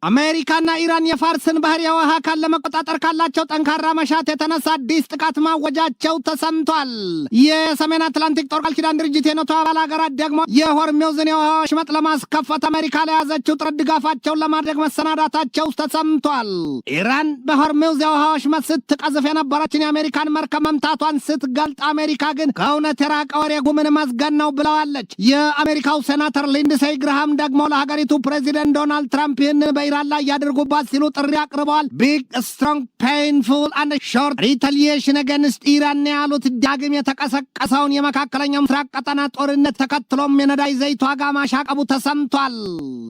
አሜሪካና ኢራን የፋርስን ባህር የውሃ አካል ለመቆጣጠር ካላቸው ጠንካራ መሻት የተነሳ አዲስ ጥቃት ማወጃቸው ተሰምቷል። የሰሜን አትላንቲክ ጦር ቃል ኪዳን ድርጅት የኔቶ አባል ሀገራት ደግሞ የሆርሙዝን የውሃ ወሽመጥ ለማስከፈት አሜሪካ ለያዘችው ጥረት ድጋፋቸውን ለማድረግ መሰናዳታቸው ተሰምቷል። ኢራን በሆርሙዝ የውሃ ወሽመጥ ስትቀዝፍ የነበረችን የአሜሪካን መርከብ መምታቷን ስትገልጥ፣ አሜሪካ ግን ከእውነት የራቀ ወሬ ጉምን መዝገን ነው ብለዋለች። የአሜሪካው ሴናተር ሊንድሴይ ግርሃም ደግሞ ለሀገሪቱ ፕሬዚደንት ዶናልድ ትራምፕ ይህንን በኢራን ላይ ያደርጉባት ሲሉ ጥሪ አቅርበዋል። ቢግ ስትሮንግ ፔንፉል አንድ ሾርት ሪታሊዬሽን አገንስት ኢራን ያሉት ዳግም የተቀሰቀሰውን የመካከለኛው ምስራቅ ቀጠና ጦርነት ተከትሎም የነዳጅ ዘይት ዋጋ ማሻቀቡ ተሰምቷል።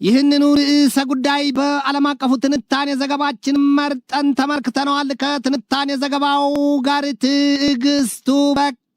ይህንኑ ርዕሰ ጉዳይ በዓለም አቀፉ ትንታኔ ዘገባችን መርጠን ተመልክተነዋል። ከትንታኔ ዘገባው ጋር ትዕግስቱ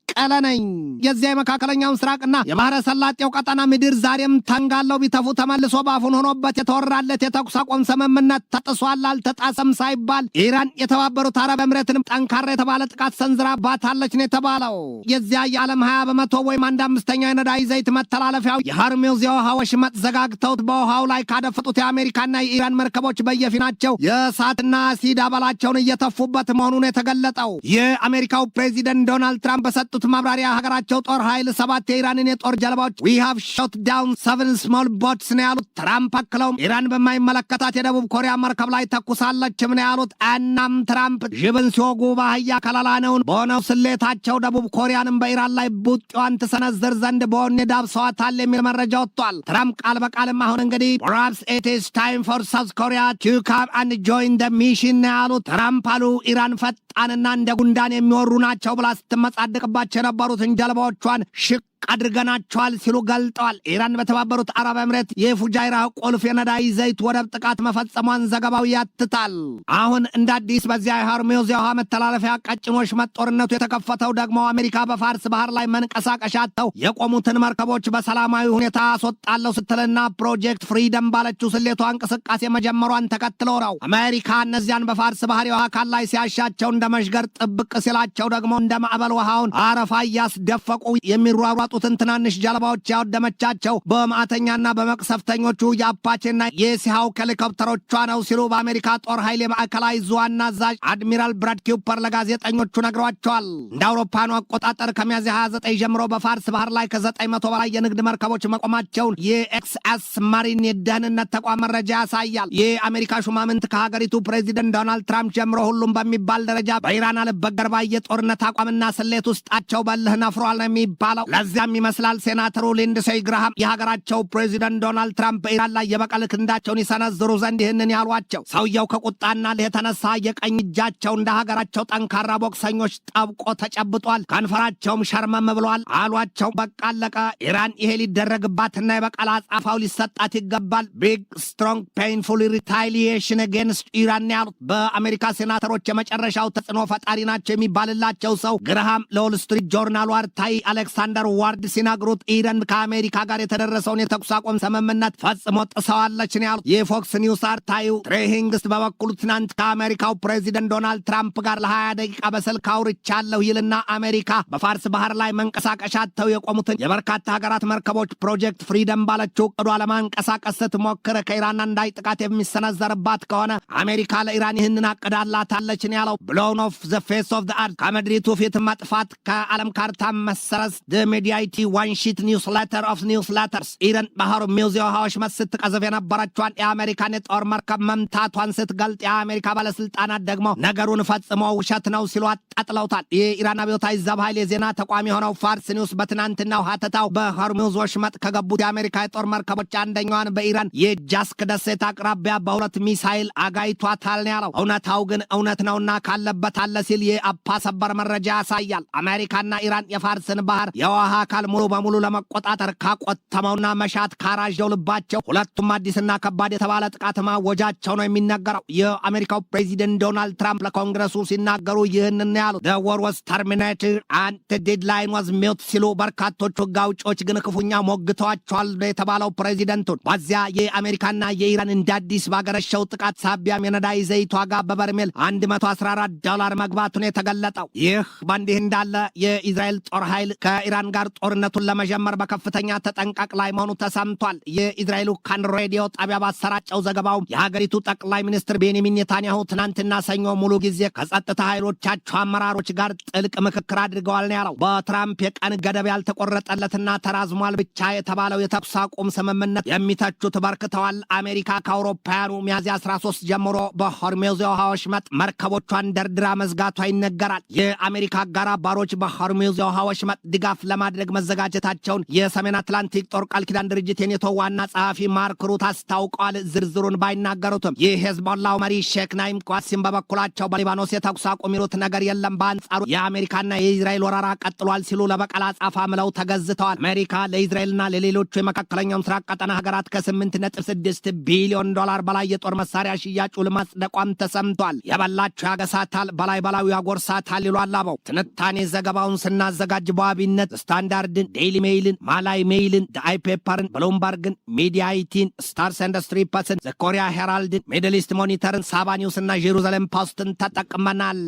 ቀለነኝ። የዚያ የመካከለኛው ምስራቅና የባህረ ሰላጤው ቀጠና ምድር ዛሬም ተንጋለው ቢተፉ ተመልሶ ባፉን ሆኖበት የተወራለት የተኩስ አቁም ስምምነት ተጥሷል አልተጣሰም ሳይባል ኢራን የተባበሩት አረብ ኤምሬትንም ጠንካራ የተባለ ጥቃት ሰንዝራባታለች ነው የተባለው። የዚያ የዓለም 20% ወይም 1/5 የነዳጅ ዘይት መተላለፊያው የሆርሙዝ የውሃ ወሽመጥ ዘጋግተውት በውሃው ላይ ካደፈጡት የአሜሪካና የኢራን መርከቦች በየፊናቸው የእሳትና አሲድ አበላቸውን እየተፉበት መሆኑን የተገለጠው የአሜሪካው ፕሬዚደንት ዶናልድ ትራምፕ በሰጡት ማብራሪያ ሀገራቸው ጦር ኃይል 7 የኢራንን የጦር ጀልባዎች we have shot down 7 small boats ነው ያሉት። ትራምፕ አክለውም ኢራን በማይመለከታት የደቡብ ኮሪያ መርከብ ላይ ተኩሳለችም ነው ያሉት። እናም ትራምፕ ጅብን ሲወጉ ባህያ ከላላ ነውን በሆነው ስሌታቸው ደቡብ ኮሪያንም በኢራን ላይ ቡጢዋን ትሰነዝር ዘንድ በወኔ ዳብሰዋታል የሚል መረጃ ወጥቷል። ትራምፕ ቃል በቃልም አሁን እንግዲህ perhaps it is time for South Korea to come and join the mission ነው ያሉት። ትራምፕ አሉ ኢራን ፈጣንና እንደ ጉንዳን የሚወሩ ናቸው ብላ ስትመጻደቅባቸው የነበሩትን ጀልባዎቿን ሽቅ አድርገናቸዋል ሲሉ ገልጠዋል። ኢራን በተባበሩት አረብ ኤምሬት የፉጃይራ ቁልፍ የነዳጅ ዘይት ወደብ ጥቃት መፈጸሟን ዘገባው ያትታል። አሁን እንደ አዲስ በዚያ የሆርሙዝ የውሃ መተላለፊያ ቀጭኖች ጦርነቱ የተከፈተው ደግሞ አሜሪካ በፋርስ ባህር ላይ መንቀሳቀሻ አጥተው የቆሙትን መርከቦች በሰላማዊ ሁኔታ አስወጣለሁ ስትልና ፕሮጀክት ፍሪደም ባለችው ስሌቷ እንቅስቃሴ መጀመሯን ተከትሎ ነው። አሜሪካ እነዚያን በፋርስ ባህር የውሃ አካል ላይ ሲያሻቸው እንደ መሽገር ጥብቅ ሲላቸው ደግሞ እንደ ማዕበል ውሃውን አረፋ እያስደፈቁ የሚሯሯጡትን ትናንሽ ጀልባዎች ያወደመቻቸው በማዕተኛና በመቅሰፍተኞቹ የአፓቼና የሲሃውክ ሄሊኮፕተሮቿ ነው ሲሉ በአሜሪካ ጦር ኃይል የማዕከላዊ ዕዝ ዋና አዛዥ አድሚራል ብራድ ኩፐር ለጋዜጠኞቹ ነግሯቸዋል። እንደ አውሮፓኑ አቆጣጠር ከሚያዝያ 29 ጀምሮ በፋርስ ባህር ላይ ከ900 በላይ የንግድ መርከቦች መቆማቸውን የኤክስኤስ ማሪን የደህንነት ተቋም መረጃ ያሳያል። የአሜሪካ ሹማምንት ከሀገሪቱ ፕሬዚደንት ዶናልድ ትራምፕ ጀምሮ ሁሉም በሚባል ደረጃ በኢራን አልበገር ባይ የጦርነት አቋምና ስሌት ውስጣቸው በልህ ነፍሯል ነው የሚባለው። ለዚያም ይመስላል ሴናተሩ ሊንድሴይ ግርሃም የሀገራቸው ፕሬዚደንት ዶናልድ ትራምፕ በኢራን ላይ የበቀል ክንዳቸውን ይሰነዝሩ ዘንድ ይህንን ያሏቸው። ሰውየው ከቁጣና የተነሳ የቀኝ እጃቸው እንደ ሀገራቸው ጠንካራ ቦክሰኞች ጠብቆ ተጨብጧል፣ ከንፈራቸውም ሸርመም ብሏል አሏቸው። በቃ አለቀ። ኢራን ይሄ ሊደረግባትና የበቀል አጻፋው ሊሰጣት ይገባል። ቢግ ስትሮንግ ፔንፉል ሪታሊዬሽን አጌንስት ኢራን ያሉት በአሜሪካ ሴናተሮች የመጨረሻው ተጽዕኖ ፈጣሪ ናቸው የሚባልላቸው ሰው ግርሃም ለዎል ስትሪት ጆርናል ዋርታይ አሌክሳንደር ዋርድ ሲናገሩት ኢራን ከአሜሪካ ጋር የተደረሰውን የተኩስ አቁም ስምምነት ፈጽሞ ጥሰዋለች ነው ያሉት። የፎክስ ኒውስ አርታዩ ትሬ ሂንግስ በበኩሉ ትናንት ከአሜሪካው ፕሬዚደንት ዶናልድ ትራምፕ ጋር ለ20 ደቂቃ በስልክ አውርቻለሁ ይልና አሜሪካ በፋርስ ባህር ላይ መንቀሳቀሻ አጥተው የቆሙትን የበርካታ ሀገራት መርከቦች ፕሮጀክት ፍሪደም ባለችው ዕቅዷ ለማንቀሳቀስ ስትሞክር ከኢራን አንዳች ጥቃት የሚሰነዘርባት ከሆነ አሜሪካ ለኢራን ይህንን አቅዳላታለች ነው ያለው። ብሎውን ኦፍ ዘ ፌስ ኦፍ ዘ አርት ከምድሪቱ ፊት መጥፋት ከዓለም ካርታ መሰረዝ ሚዲያይቲ ዋን ሺት ኒውስሌተር ኦፍ ኒውስሌተርስ ኢራን በሆርሙዝ የውሃ ወሽመጥ ስትቀዝፍ የነበረችዋን የአሜሪካን የጦር መርከብ መምታቷን ስትገልጥ የአሜሪካ ባለስልጣናት ደግሞ ነገሩን ፈጽሞ ውሸት ነው ሲሉ አጣጥለውታል። የኢራን አብዮታዊ ዘብ ኃይል የዜና ተቋም የሆነው ፋርስ ኒውስ በትናንትናው ሀተታው በሆርሙዝ ወሽመጥ ከገቡት የአሜሪካ የጦር መርከቦች አንደኛዋን በኢራን የጃስክ ደሴት አቅራቢያ በ2 ሚሳይል አጋይቷታል ነው ያለው። እውነታው ግን እውነት ነውና ካለበት አለ ሲል የአፓ ሰበር መረጃ ያሳያል። አሜሪካና ኢራን የፋርስን ባህር የውሃ አካል ሙሉ በሙሉ ለመቆጣጠር ካቆተመውና መሻት ካራጀው ልባቸው ሁለቱም አዲስና ከባድ የተባለ ጥቃት ማወጃቸው ነው የሚነገረው። የአሜሪካው ፕሬዚደንት ዶናልድ ትራምፕ ለኮንግረሱ ሲናገሩ ይህንን ያሉት the war was terminated and the deadline was met ሲሉ በርካቶቹ ሕግ አውጪዎች ግን ክፉኛ ሞግተዋቸዋል የተባለው ፕሬዚደንቱን። በዚያ የአሜሪካና የኢራን እንደ አዲስ ባገረሸው ጥቃት ሳቢያም የነዳጅ ዘይት ዋጋ በበርሜል $114 መግባቱን የተገለጠው። ይህ በእንዲህ እንዳለ የኢዝራኤል ጦር ኃይል ከኢራን ጋር ጦርነቱን ለመጀመር በከፍተኛ ተጠንቀቅ ላይ መሆኑ ተሰምቷል። የእስራኤሉ ካን ሬዲዮ ጣቢያ ባሰራጨው ዘገባው የሀገሪቱ ጠቅላይ ሚኒስትር ቤንያሚን ኔታንያሁ ትናንትና ሰኞ ሙሉ ጊዜ ከጸጥታ ኃይሎቻቸው አመራሮች ጋር ጥልቅ ምክክር አድርገዋል ነው ያለው። በትራምፕ የቀን ገደብ ያልተቆረጠለትና ተራዝሟል ብቻ የተባለው የተኩስ አቁም ስምምነት የሚተቹት በርክተዋል። አሜሪካ ከአውሮፓውያኑ ሚያዝያ 13 ጀምሮ በሆርሙዝ የውሃ ወሽመጥ መርከቦቿን ደርድራ መዝጋቷ ይነገራል። የአሜሪካ አጋር አባሮች በሆርሙዝ የውሃ ወሽመጥ ድጋፍ ለማድረግ መዘጋጀታቸውን የሰሜን አትላንቲክ ጦር ቃል ኪዳን ድርጅት የኔቶ ዋና ጸሐፊ ማርክ ሩት አስታውቀዋል። ዝርዝሩን ባይናገሩትም የሄዝቦላው መሪ ሼክ ናይም ቋሲም በበኩላቸው በሊባኖስ የተኩስ አቁም የሚሉት ነገር የለም፣ በአንጻሩ የአሜሪካና የእስራኤል ወረራ ቀጥሏል ሲሉ ለበቀል አጻፋ ምለው ተገዝተዋል። አሜሪካ ለእስራኤልና ለሌሎቹ የመካከለኛው ምስራቅ ቀጠና ሀገራት ከ8.6 ቢሊዮን ዶላር በላይ የጦር መሳሪያ ሽያጩ ለማጽደቋም ተሰምቷል። የበላቸው ያገሳታል፣ በላዩ ያጎርሳታል ይሏል አበው። ትንታኔ ዘገባውን ስናዘጋጅ በዋቢነት ስታንዳርድን፣ ዴይሊ ሜይልን፣ ማላይ ሜይልን፣ ዳይ ፔፐርን፣ ብሉምበርግን፣ ሚዲያ ኢቲን፣ ስታርስ ኤንድ ስትሪፐስን፣ ዘ ኮሪያ ሄራልድን፣ ሚድል ኢስት ሞኒተርን፣ ሳባ ኒውስና ጄሩዛሌም ፖስትን ተጠቅመናል።